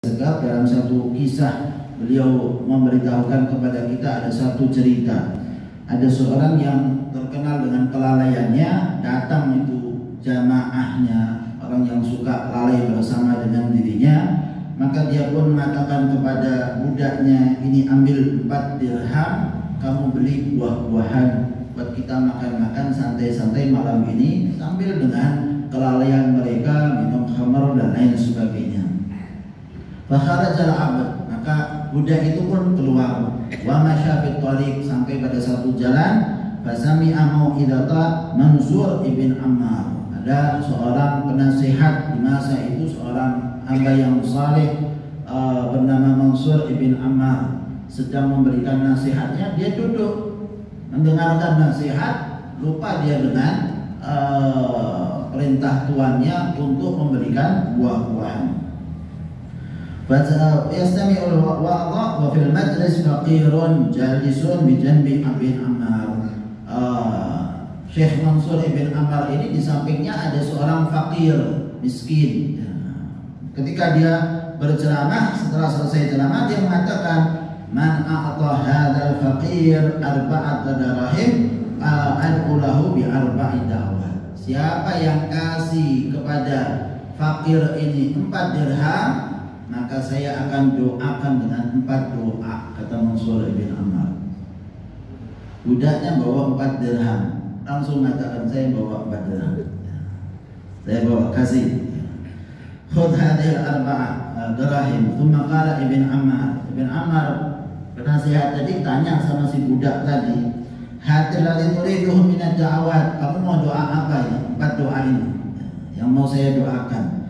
Segaf dalam satu kisah beliau memberitahukan kepada kita ada satu cerita. Ada seorang yang terkenal dengan kelalaiannya, datang itu jamaahnya, orang yang suka lalai bersama dengan dirinya. Maka dia pun mengatakan kepada budaknya, ini ambil 4 dirham, kamu beli buah-buahan buat kita makan-makan santai-santai malam ini, sambil dengan kelalaian mereka minum khamar dan lain sebagainya. Fakharajal abd, maka budak itu pun keluar. Wa masya fit thariq, sampai pada satu jalan. Fasami'a mau'idata Mansur ibn Ammar. Ada seorang penasihat di masa itu, seorang hamba yang saleh bernama Mansur ibn Ammar, sedang memberikan nasihatnya. Dia duduk mendengarkan nasihat, lupa dia dengan perintah tuannya untuk memberikan buah-buahan. Yastami'ul wa'dha wa fil majlis faqirun jalisun bi janbi Ibn Ammar. Syekh Mansur ibn Ammar ini di sampingnya ada seorang fakir miskin. Ketika dia berceramah, setelah selesai ceramah dia mengatakan, man a'ta hadzal faqir arba'at dirahim al-ulahu bi arba'i da'wat. Siapa yang kasih kepada fakir ini 4 dirham, maka saya akan doakan dengan 4 doa, kata Mansur ibn Ammar. Budaknya bawa 4 dirham, langsung mengatakan, saya bawa 4 dirham, saya bawa kasih. Khudh hadhil arba'ah dirahim. Tsumma qala Ibn Ammar. Ibn Ammar penasihat tadi tanya sama si budak tadi, hatil ladzi turiduhu min ad-da'awat, kamu mau doa apa ya? 4 doa ini yang mau saya doakan.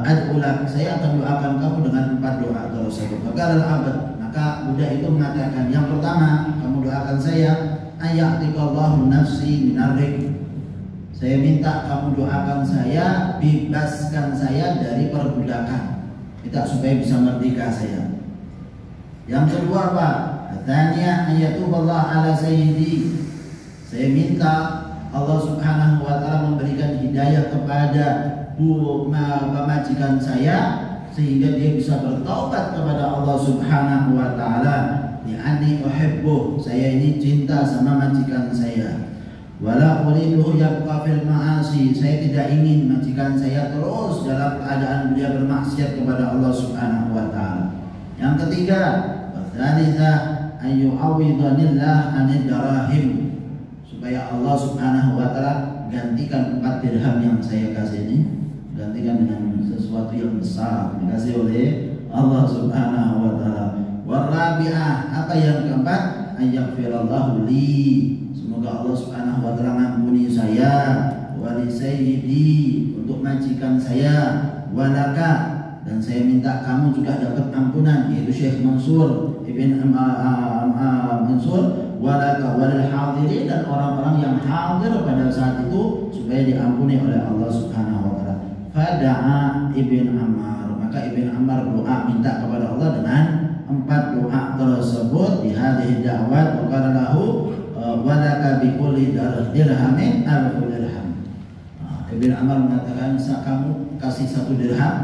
Ad'ulak, saya akan doakan kamu dengan 4 doa tersebut. Maka budak itu mengatakan, yang pertama kamu doakan saya, ayatikallahu nafsi minarrik. Saya minta kamu doakan saya, bebaskan saya dari perbudakan, minta supaya bisa merdeka saya. Yang kedua apa? Tanya ayatullah ala sayyidi. Saya minta Allah subhanahu wa ta'ala memberikan hidayah kepada majikan saya, sehingga dia bisa bertaubat kepada Allah subhanahu wa ta'ala. Li'anni uhibbuh, saya ini cinta sama majikan saya. Wala uriduhu yabqa fil ma'asi, saya tidak ingin majikan saya terus dalam keadaan dia bermaksiat kepada Allah subhanahu wa ta'ala. Yang ketiga, wathalitha ayyu'awidhanillah anid darahim, supaya Allah subhanahu wa ta'ala gantikan 4 dirham yang saya kasih ini, gantikan dengan sesuatu yang besar dikasih oleh Allah subhanahu wa ta'ala. Warabi'ah, apa yang keempat? Ayyaghfirallahu li, semoga Allah subhanahu wa ta'ala mengampuni saya, wali sayyidi, untuk majikan saya, walaka, dan saya minta kamu juga dapat ampunan, yaitu Syekh Mansur ibn Mansur, walaka walil hadirin, dan orang-orang yang hadir pada saat itu supaya diampuni oleh Allah subhanahu wa ta'ala. Fada'a Ibn Ammar, maka Ibn Ammar doa minta kepada Allah dengan 4 doa tersebut. Di hadhihi da'wat wa qala lahu walaka bi kulli dirhamin alfu dirham. Ibn Ammar mengatakan, kamu kasih 1 dirham,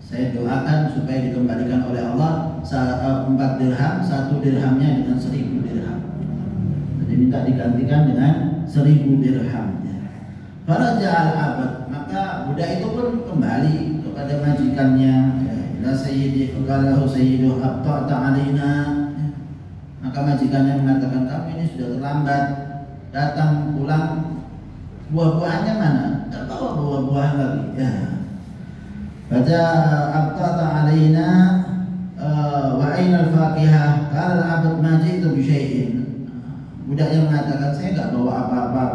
saya doakan supaya dikembalikan oleh Allah 4 dirham, 1 dirhamnya dengan 1000 dirham. Jadi minta digantikan dengan 1000 dirham. Faraja al-abad, maka budak itu pun kembali kepada majikannya. La sayyidi qalahu sayyidu abta'ta alaina. Maka majikannya mengatakan, kamu ini sudah terlambat datang pulang, buah-buahannya mana? Tak bawa buah-buahan lagi. Ya. Baca abta'ta alaina wa aina al-faqihah? Qala al-abd ma ji'tu bi syai'in. Budaknya mengatakan, saya enggak bawa apa-apa,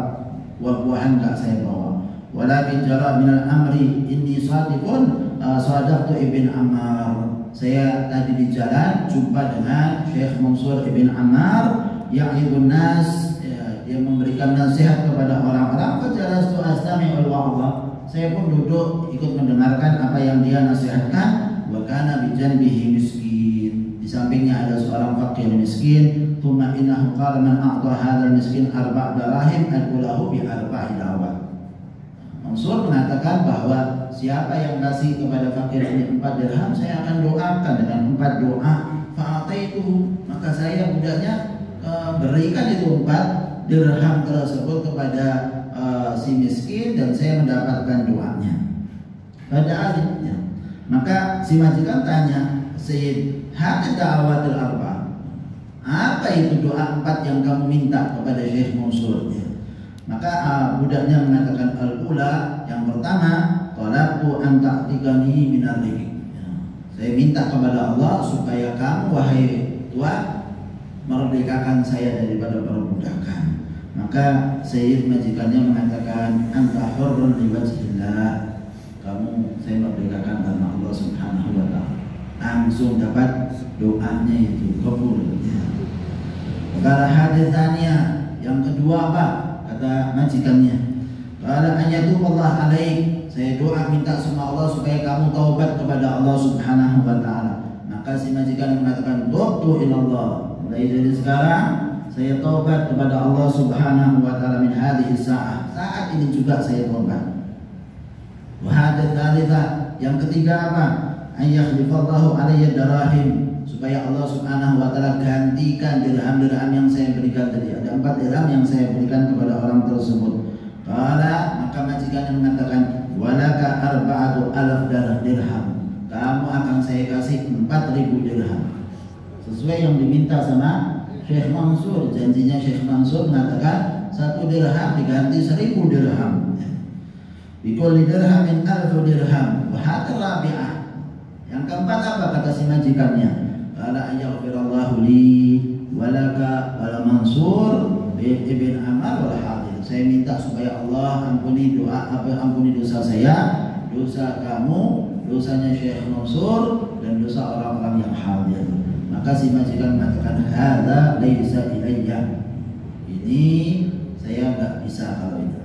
buah-buahan enggak saya bawa. Walakin jara minal amri inni sadiqun sadaqtu Ibn Ammar. Saya tadi di jalan jumpa dengan Syekh Mansur ibn Ammar, ya'idun nas, dia memberikan nasihat kepada orang-orang. Fajalastu astami'ul wa'dha, saya pun duduk ikut mendengarkan apa yang dia nasihatkan. Wa kana bi janbihi miskin, di sampingnya ada seorang fakir miskin. Thumma innahu qala man a'ta hadzal miskin 4 dirahim al-ulahu bi 4 da'wat. Mansur mengatakan bahwa siapa yang kasih kepada fakir ini 4 dirham, saya akan doakan dengan 4 doa. Fa'ataitu, maka saya budaknya berikan itu 4 dirham tersebut kepada si miskin dan saya mendapatkan doanya. Pada alimnya. Maka si majikan tanya, Sayyid, hati da'awatil arba, apa itu doa 4 yang kamu minta kepada Syekh Mansur? Maka budaknya mengatakan al-ula, yang pertama, talabtu an ta'tikani minar rizq. Saya minta kepada Allah supaya kamu wahai Tuhan merdekakan saya daripada perbudakan. Maka Sayyid majikannya mengatakan anta hurrun li wajhillah. Kamu saya merdekakan karena Allah Subhanahu wa taala. Langsung dapat doanya itu kabul. Perkara hadisnya yang kedua apa? Kata majikannya. Qala ayatullah alaik. Saya doa minta sama Allah supaya kamu taubat kepada Allah Subhanahu wa taala. Maka si majikan mengatakan, "Tubtu ilallah." Mulai dari sekarang saya taubat kepada Allah Subhanahu wa taala min hadhihi sa'ah. Saat ini juga saya taubat. Wa hadats tsalitsah, yang ketiga apa? Ayyakhlifallahu alayya darahim, supaya Allah Subhanahu wa taala gantikan dirham-dirham yang saya berikan tadi. Ada 4 dirham yang saya berikan kepada orang tersebut. Qala, maka majikan yang mengatakan, walaka 4,000 dirham. Kamu akan saya kasih 4.000 dirham. Sesuai yang diminta sama Syekh Mansur. Janjinya Syekh Mansur mengatakan 1 dirham diganti 1.000 dirham. Bikulli dirhamin 1,000 dirham. Wa hatta rabi'ah. Yang keempat apa kata si majikannya? Qala ayaghfirallahu li walaka wala Mansur ibn Ammar wal hadir. Saya minta supaya Allah ampuni dosa saya, dosa kamu, dosanya Syekh Mansur dan dosa orang-orang yang hadir. Maka si majikan mengatakan hadza laisa ilayya. Ini saya enggak bisa kalau itu.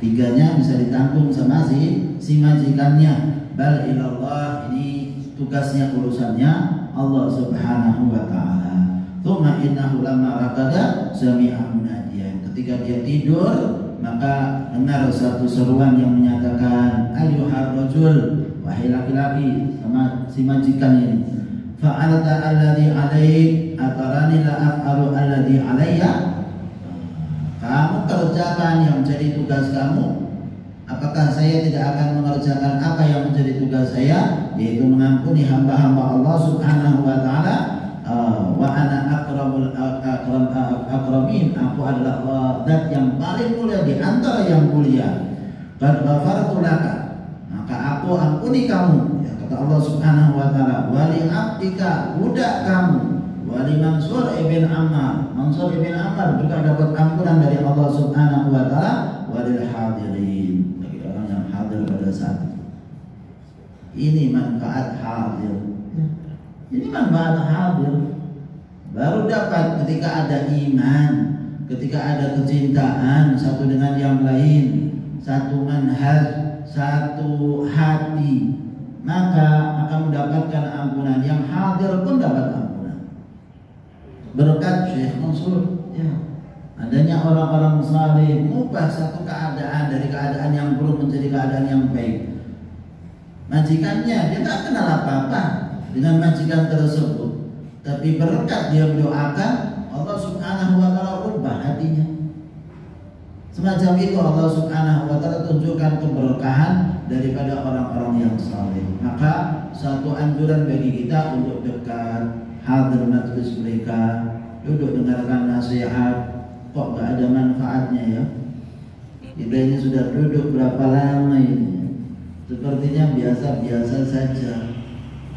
Tiganya bisa ditanggung sama si majikannya. Bal ilallah, ini tugasnya urusannya Allah Subhanahu wa taala. Tsumma innahu lamma raqada sami'a munadiyan. Ketika dia tidur, maka dengar satu seruan yang menyatakan ayyuhar rajul, wahai laki-laki, sama si majikan ini. Fa'alta alladhi 'alaik atarani la af'alu alladhi 'alayya. Kamu kerjakan yang menjadi tugas kamu. Apakah saya tidak akan mengerjakan apa yang menjadi tugas saya, yaitu mengampuni hamba-hamba Allah Subhanahu wa taala? Wa ana akramin, aku adalah zat yang paling mulia di antara yang mulia. Qad ghafartu laka, maka aku ampuni kamu, ya, kata Allah Subhanahu wa taala. Wa li 'abdika, budak kamu, wa li Mansur ibn Ammar. Mansur ibn Ammar juga dapat ampunan dari Allah Subhanahu wa taala. Wa lil hadirin, bagi orang yang hadir pada saat itu. Ini manfaat hadir. Ini manfaat hadir. Baru dapat ketika ada iman, ketika ada kecintaan satu dengan yang lain, satu manhaj, satu hati, maka akan mendapatkan ampunan. Yang hadir pun dapat ampunan berkat Syekh Mansur, ya. Adanya orang-orang saleh mengubah satu keadaan dari keadaan yang buruk menjadi keadaan yang baik. Majikannya dia tak kenal apa-apa dengan majikan tersebut, tapi berkat dia mendoakan, Allah Subhanahu wa taala rubah hatinya. Semacam itu Allah Subhanahu wa taala tunjukkan keberkahan daripada orang-orang yang saleh. Maka satu anjuran bagi kita untuk dekat, hadir majelis mereka, duduk dengarkan nasihat. Kok gak ada manfaatnya ya? Kita ini sudah duduk berapa lama ini? Sepertinya biasa-biasa saja.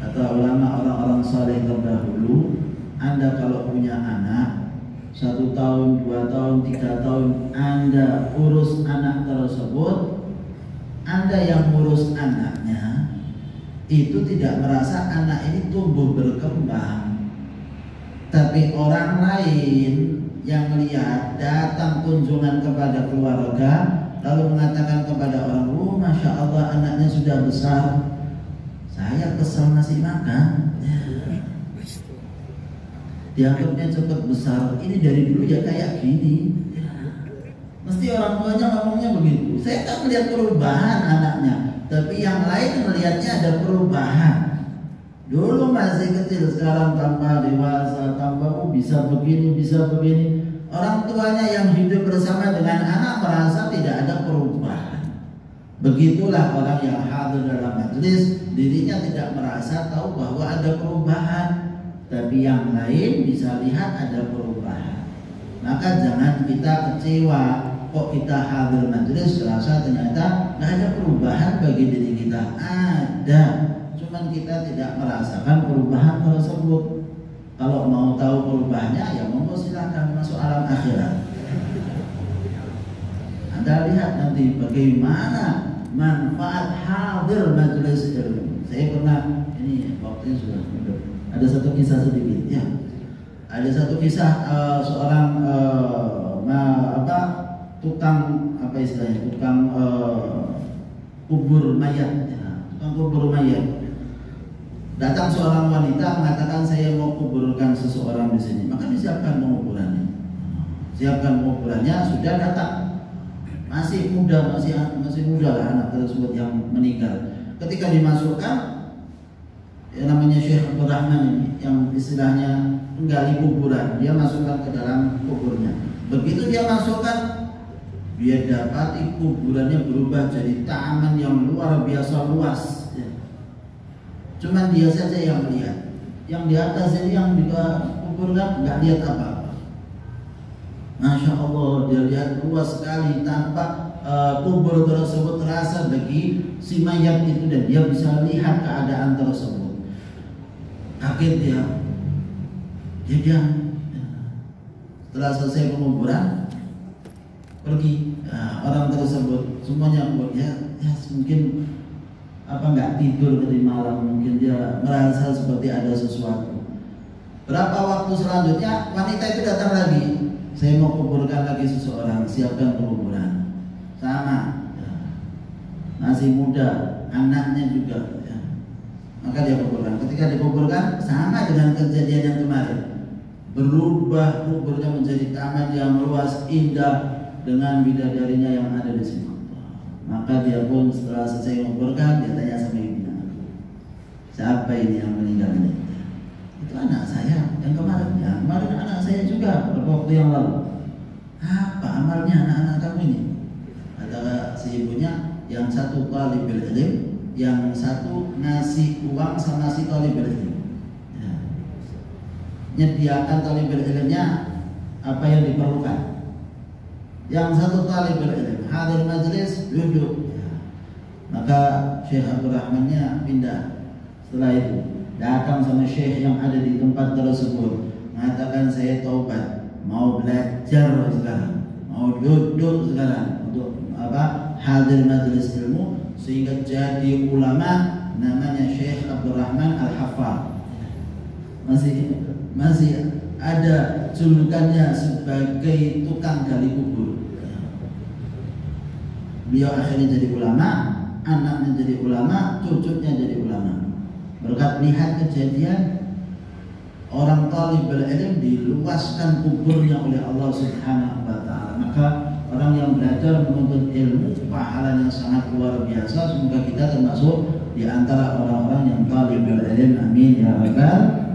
Kata ulama orang-orang saleh terdahulu, Anda kalau punya anak 1 tahun, 2 tahun, 3 tahun, Anda urus anak tersebut, Anda yang urus anaknya itu tidak merasa anak ini tumbuh berkembang. Tapi orang lain yang melihat datang kunjungan kepada keluarga lalu mengatakan kepada orang, "Oh, masya Allah anaknya sudah besar. Saya kesal ngasih makan." Dianggapnya cepat besar. Ini dari dulu ya kayak gini. Mesti orang tuanya ngomongnya begitu. Saya tak melihat perubahan anaknya, tapi yang lain melihatnya ada perubahan. Dulu masih kecil, sekarang tambah dewasa, tambah bisa begini, bisa begini. Orang tuanya yang hidup bersama dengan anak merasa tidak ada perubahan. Begitulah orang yang hadir dalam majelis, dirinya tidak merasa tahu bahwa ada perubahan, tapi yang lain bisa lihat ada perubahan. Maka jangan kita kecewa, kok kita hadir majelis terasa ternyata nggak ada perubahan bagi diri kita. Ada, cuman kita tidak merasakan perubahan tersebut. Kalau mau tahu perubahannya, ya monggo silakan masuk alam akhirat. Anda lihat nanti bagaimana manfaat hadir majelis ilmu. Saya pernah, ini waktunya sudah ada satu kisah sedikit ya. Ada satu kisah seorang tukang apa istilahnya, tukang kubur mayat ya. Tukang kubur mayat. Datang seorang wanita mengatakan saya mau kuburkan seseorang di sini, maka disiapkan penguburannya. Siapkan penguburannya, sudah datang. Masih muda, masih muda lah anak tersebut yang meninggal. Ketika dimasukkan, yang namanya Syekh Abdul Rahman ini, yang istilahnya menggali kuburan, dia masukkan ke dalam kuburnya. Begitu dia masukkan, dia dapati kuburannya berubah jadi taman yang luar biasa luas. Cuman dia saja yang melihat. Yang di atas ini yang juga kuburkan nggak lihat apa-apa. Masya Allah, dia lihat luas sekali tanpa kubur tersebut terasa bagi si mayat itu, dan dia bisa lihat keadaan tersebut. Kaget dia. Dia setelah selesai penguburan pergi. Orang tersebut semuanya ya mungkin nggak tidur tadi malam, mungkin dia merasa seperti ada sesuatu. Berapa waktu selanjutnya wanita itu datang lagi, saya mau kuburkan lagi seseorang, siapkan penguburan. Sama ya. Masih muda, anaknya juga ya. Maka dia kuburkan. Ketika dikuburkan sama dengan kejadian yang kemarin, berubah kuburnya menjadi taman yang luas indah dengan bidadarinya yang ada di sini. Maka dia pun setelah selesai menguburkan, dia tanya sama ibunya, siapa ini yang meninggal ini? Itu anak saya yang kemarin. Ya, kemarin anak saya juga beberapa waktu yang lalu. Apa amalnya anak-anak kamu ini? Kata si ibunya, yang satu talibul ilm, yang satu ngasih uang sama si talibul ilm. Ya. Nyediakan talibul ilmnya apa yang diperlukan. Yang satu talibul ilm hadir majelis, duduk ya. Maka Syekh Abdul Rahmannya pindah. Setelah itu datang sama Syekh yang ada di tempat tersebut, mengatakan saya taubat, mau belajar sekarang, mau duduk sekarang untuk hadir majelis ilmu sehingga jadi ulama. Namanya Syekh Abdul Rahman Al-Hafal. Masih ada julukannya sebagai tukang gali kubur. Beliau akhirnya jadi ulama, anaknya jadi ulama, cucunya jadi ulama. Berkat lihat kejadian orang talibul ilm diluaskan kuburnya oleh Allah Subhanahu wa taala. Maka orang yang belajar menuntut ilmu pahalanya sangat luar biasa. Semoga kita termasuk di antara orang-orang yang talibul ilm. Amin ya rabbal